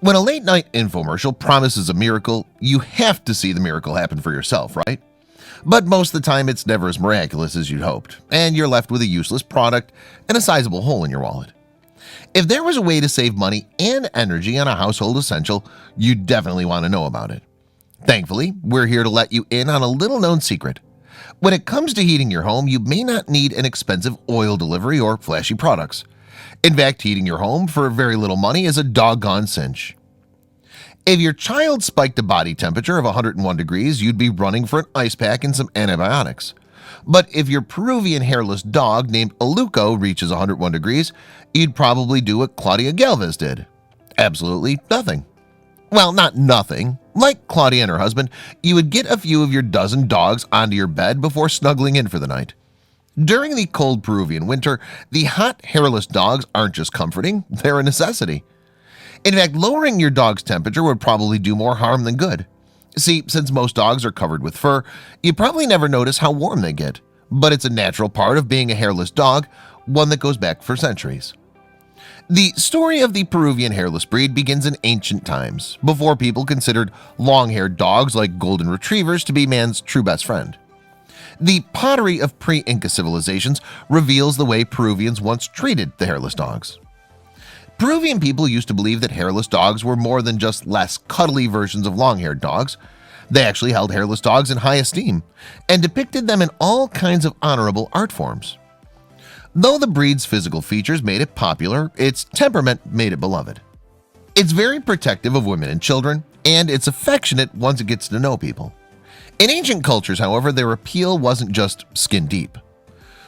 When a late-night infomercial promises a miracle, you have to see the miracle happen for yourself, right? But most of the time it's never as miraculous as you'd hoped, and you're left with a useless product and a sizable hole in your wallet. If there was a way to save money and energy on a household essential, you'd definitely want to know about it. Thankfully, we're here to let you in on a little-known secret. When it comes to heating your home, you may not need an expensive oil delivery or flashy products. In fact, heating your home for very little money is a doggone cinch. If your child spiked a body temperature of 101 degrees, you'd be running for an ice pack and some antibiotics. But if your Peruvian hairless dog named Aluco reaches 101 degrees, you'd probably do what Claudia Galvez did. Absolutely nothing. Well, not nothing. Like Claudia and her husband, you would get a few of your dozen dogs onto your bed before snuggling in for the night. During the cold Peruvian winter, the hot hairless dogs aren't just comforting, they're a necessity. In fact, lowering your dog's temperature would probably do more harm than good. See, since most dogs are covered with fur, you probably never notice how warm they get, but it's a natural part of being a hairless dog, one that goes back for centuries. The story of the Peruvian hairless breed begins in ancient times, before people considered long-haired dogs like golden retrievers to be man's true best friend. The pottery of pre-Inca civilizations reveals the way Peruvians once treated the hairless dogs. Peruvian people used to believe that hairless dogs were more than just less cuddly versions of long-haired dogs. They actually held hairless dogs in high esteem and depicted them in all kinds of honorable art forms. Though the breed's physical features made it popular, its temperament made it beloved. It's very protective of women and children, and it's affectionate once it gets to know people. In ancient cultures, however, their appeal wasn't just skin deep.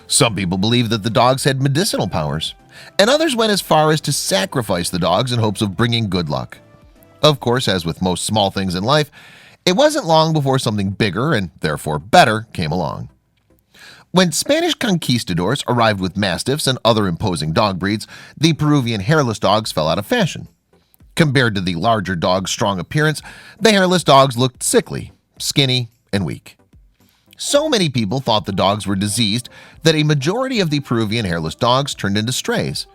Some people believed that the dogs had medicinal powers, and others went as far as to sacrifice the dogs in hopes of bringing good luck. Of course, as with most small things in life, it wasn't long before something bigger and therefore better came along. When Spanish conquistadors arrived with mastiffs and other imposing dog breeds, the Peruvian hairless dogs fell out of fashion. Compared to the larger dog's strong appearance, the hairless dogs looked sickly, skinny, and weak. So many people thought the dogs were diseased that a majority of the Peruvian hairless dogs turned into strays.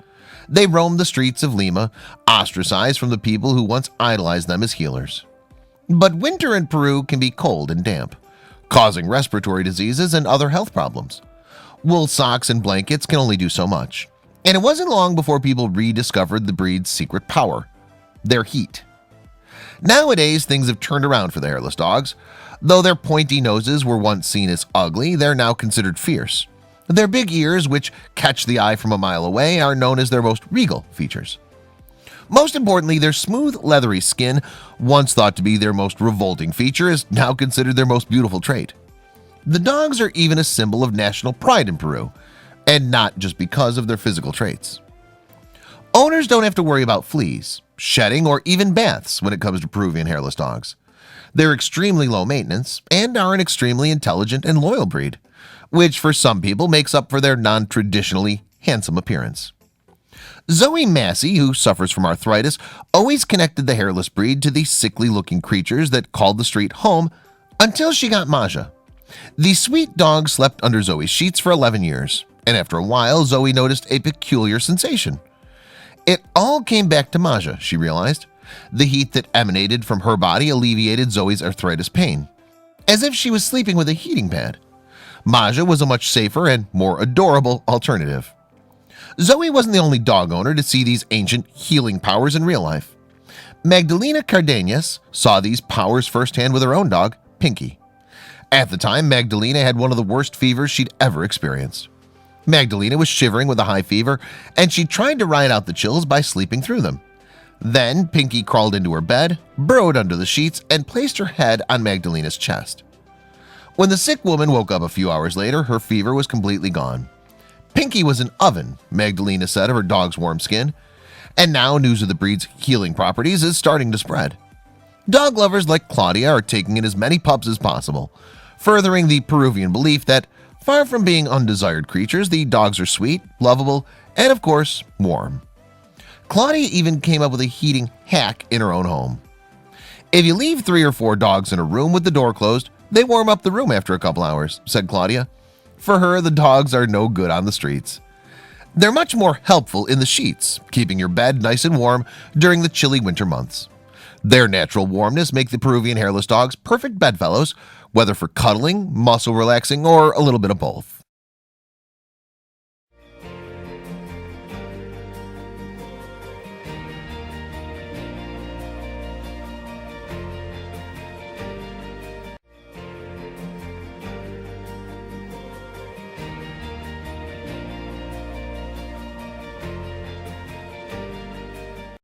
They roamed the streets of Lima, ostracized from the people who once idolized them as healers. But winter in Peru can be cold and damp, causing respiratory diseases and other health problems. Wool socks and blankets can only do so much, and it wasn't long before people rediscovered the breed's secret power: their heat. Nowadays, things have turned around for the hairless dogs. Though their pointy noses were once seen as ugly, they're now considered fierce. Their big ears, which catch the eye from a mile away, are known as their most regal features. Most importantly, their smooth, leathery skin, once thought to be their most revolting feature, is now considered their most beautiful trait. The dogs are even a symbol of national pride in Peru, and not just because of their physical traits. Owners don't have to worry about fleas, shedding, or even baths when it comes to Peruvian hairless dogs. They're extremely low maintenance and are an extremely intelligent and loyal breed, which for some people makes up for their non-traditionally handsome appearance. Zoe Massey, who suffers from arthritis, always connected the hairless breed to the sickly-looking creatures that called the street home until she got Maja. The sweet dog slept under Zoe's sheets for 11 years, and after a while, Zoe noticed a peculiar sensation. It all came back to Maja, she realized. The heat that emanated from her body alleviated Zoe's arthritis pain, as if she was sleeping with a heating pad. Maja was a much safer and more adorable alternative. Zoe wasn't the only dog owner to see these ancient healing powers in real life. Magdalena Cardenas saw these powers firsthand with her own dog, Pinky. At the time, Magdalena had one of the worst fevers she'd ever experienced. Magdalena was shivering with a high fever, and she tried to ride out the chills by sleeping through them. Then Pinky crawled into her bed, burrowed under the sheets, and placed her head on Magdalena's chest. When the sick woman woke up a few hours later, her fever was completely gone. Pinky was an oven, Magdalena said of her dog's warm skin, and now news of the breed's healing properties is starting to spread. Dog lovers like Claudia are taking in as many pups as possible, furthering the Peruvian belief that, far from being undesired creatures, the dogs are sweet, lovable, and of course, warm. Claudia even came up with a heating hack in her own home. If you leave 3 or 4 dogs in a room with the door closed, They warm up the room after a couple hours, said Claudia. For her, the dogs are no good on the streets. They're much more helpful in the sheets, keeping your bed nice and warm during the chilly winter months. Their natural warmness make the Peruvian hairless dogs perfect bedfellows, whether for cuddling, muscle relaxing, or a little bit of both.